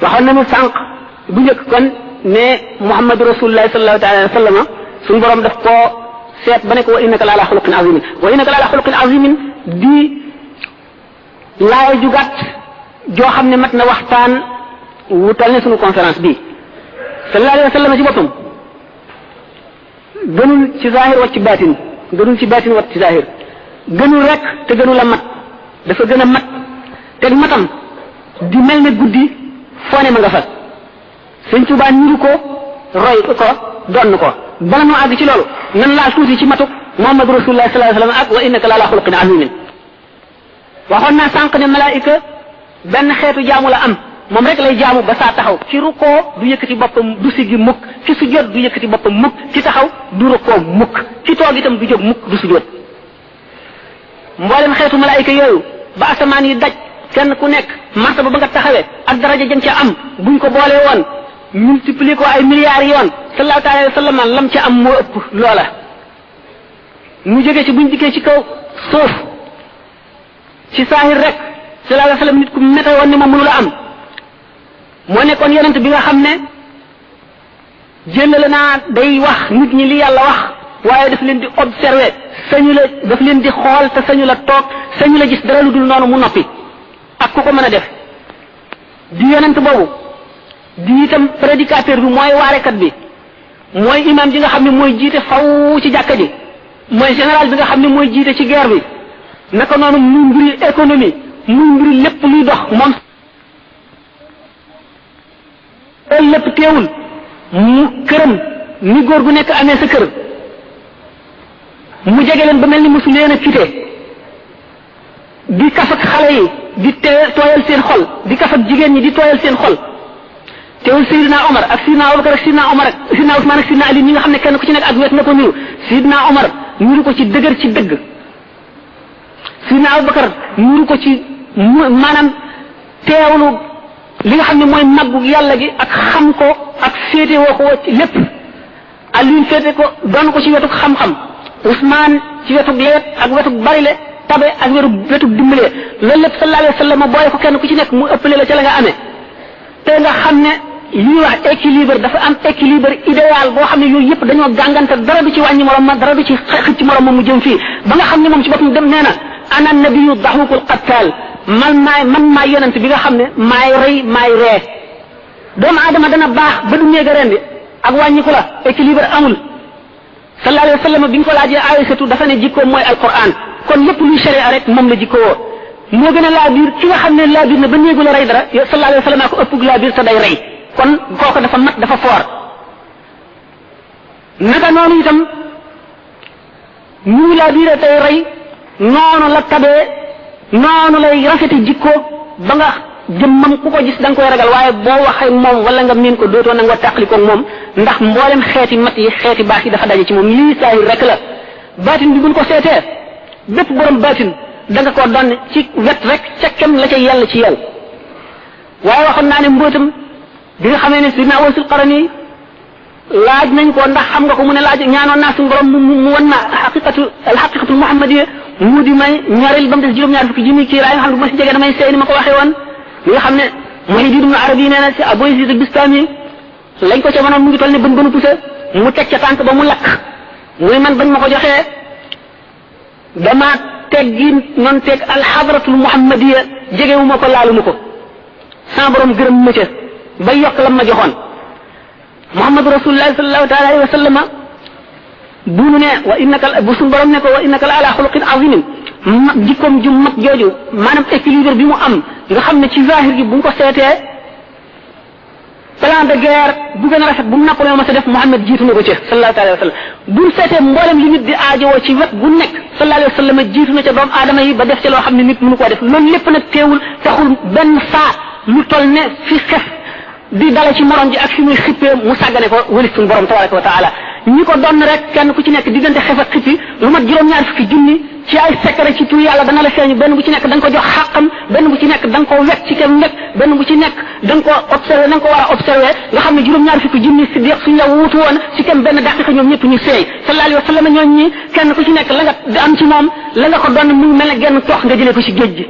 waxoon nañu sànq bu njëkk kon ne Muhammadu Rasulullah sallallahu alayhi wa sallam suñu borom daf koo seet ba ne ko wa innaka la ala xuluqin azimin wa innaka la ala xuluqin azimin di laay ju gàtt joo xam ne mat na waxtaan wutal ne suñu conférence bii sallallahu alayhi wa sallam ci boppam gënul ci zahir wat ci baatin gënul ci baatin wat ci zahir gënul rek te gënul a mat dafa gën a mat te matam di mel ne guddi foone ma nga fa sëñ Tuubaa niru ko roy ko donn ko bala noo àgg ci loolu nan laa tuuti ci matuk Muhammadu Rasulullah sallallahu alayhi wa sallam ak wa innaka la ala xuluqin azimin waxoon naa sànq ne malaayika benn xeetu jaamu la am moom rek lay jaamu ba saa taxaw ci rukkoo du yëkkati boppam du siggi mukk ci sujjóot du yëkkati boppam mukk ci taxaw du rukkoo mukk ci toog itam du jóg mukk du sujjóot mboolem xeetu malaayika yooyu ba asamaan yi daj kenn ku nekk martaba ba nga taxawee ak daraja jëm ca am buñ ko boolee woon multiplier ko ay milliards yoon sallallahu alayhi wa sallam lam ca am moo ëpp loola mu jógee ci buñ dikkee ci kaw suuf ci saahir rek sallallahu alayhi wa sallam nit ku mete woon ni ma mënu la am moo nekkoon yonent bi nga xam ne jëlale naa day wax nit ñi li yàlla wax waaye daf leen di observer sañu la daf leen di xool te sañu la toog sañu la gis dara lu dul noonu mu noppi ak ku ko mën a def di yonent boobu di itam prédicateur bi mooy waarekat bi mooy imam bi nga xam ne mooy jiite faw ci jàkka ji mooy général bi nga xam ne mooy jiite ci guerre bi naka noonu muy mbiri économie muy mbiri lépp luy dox moom loolu lépp teewul mu këram ni góor gu nekk amee sa kër mu jege leen ba mel ni mosu leen a quitté di kaf ak xale yi di tooyal seen xol di kaf ak jigéen ñi di tooyal seen xol teewul Seydina Omar ak Seydina Abubakar ak Seydina Omar ak Seydina Ousmane ak Seydina Ali ñi nga xam ne kenn ku ci nekk ak wet na ko niru Seydina Omar niru ko ci dëgër ci dëgg Seydina Abubakar niru ko ci maanaam teewlu li nga xam ne mooy màggu yàlla gi ak xam ko ak féete woo ko lépp Aliou féete ko doon ko ci wetuk xam-xam Ousmane ci wetuk leet ak wetuk barile tabe ak wetuk dimbale loolu lépp sallallahu alayhi wa sallam boole ko kenn ku ci nekk mu ëppale la ca la nga amee te nga xam ne li ñuy wax équilibre dafa am équilibre idéal boo xam ne yooyu yëpp dañoo gàngante dara du ci wàññi morom ma dara du ci xëcc morom ma mu jëm fii ba nga xam ne moom ci boppam dem nee na ana nabiyu daxukul qattal man maay yonent bi nga xam ne maay rey maay ree doomu aadama dana baax ba du néega rendi ak wàññiku la équilibre amul sallallahu alayhi wa sallam bi ñu ko laajee Aysatu dafa ne jikkoom mooy alquran kon lépp luy sharia rek moom la jikkoo moo gën a laa biir ki nga xam ne laa biir na ba néegu la rey dara sallallahu alayhi wa sallam ko ëpp laa biir te day rey kon kooku dafa mat dafa foor naka noonu itam ñu laa biir tey rey noonu la tabee noonu lay rafete jikko ba nga jëmmam ku ko gis da nga koy ragal waaye boo waxee moom wala nga miin ko dootoo nag nga tàqalikoog moom ndax mboolem xeeti mat yi xeeti baax yi dafa daje ci moom lii saahir rek la baatin bi buñ ko seetee bépp borom baatin da nga koo doon ci wet rek ca kem la ca yàlla ci yow waaye waxoon naa ne mbootam bi nga xamee ne sidna Uwaysul Qarani laaj nañ ko ndax xam nga ko mu ne laaj ñaanoon naa suñu borom mu wan ma alxaqiqatul muhammadiyya mu di may ñoreel ba mu des juróom-ñaar fukki junni kii raay nga xam ne bu ma si jege damay seey ni ma ko waxee woon li nga xam ne Muhyiddin Ibn Arabi nee na si Abu Yazid al-Bistami lañ ko ca mënoon mu ngi toll ne bën bënu poussé mu teg ca tànk ba mu lakk muy man bañ ma ko joxee dama teggi noonu teg alxadratul muhammadiyya jegewu ma ko laalu ma ko sama borom gërëm ma ca ba yokk lam ma joxoon Muhammadu Rasulullah sallallahu taala alayhi wa sallama bu nu ne wa innaka bu suñu borom ne ko wa innaka la ala xuluqin azimin jikkoom ju mag jooju maanaam équilibre bi mu am nga xam ne ci zahir gi bu ñu ko seetee plan de guerre bu gën a rafet bu mu Napoléon ma sa def Muhammad jiitu na ko ca sallallahu alayhi wa sallam bu ñu seetee mboolem li nit di aajowoo ci wet bu nekk sallallahu alayhi wa sallam jiitu na ca doomu aadama yi ba def ca loo xam ne nit mënu koo def loolu lépp nag teewul taxul benn saa lu toll ne fi xef di dala ci morom ji ak fi muy xippee mu sàggane ko wëlis suñu borom tabaraka wa taala ñi ko doon rek kenn ku ci nekk diggante xef ak xippi lu mat juróom-ñaar fukki junni ci ay secret ci tur yàlla dana la feeñu benn bu ci nekk da nga ko jox xàqam benn bu ci nekk da nga ko wekk ci kem nekk benn bu ci nekk da nga ko observé na nga ko war a observé nga xam ne juróom-ñaar fukki junni siddiq suñ la wuutu woon ci kem benn daqiqa ñoom ñëpp ñu seey sallallahu alayhi wa sallam ñooñ ñi kenn ku ci nekk la nga am ci moom la nga ko doon mu ngi mel ne genn toox nga jëlee ko ci géej gi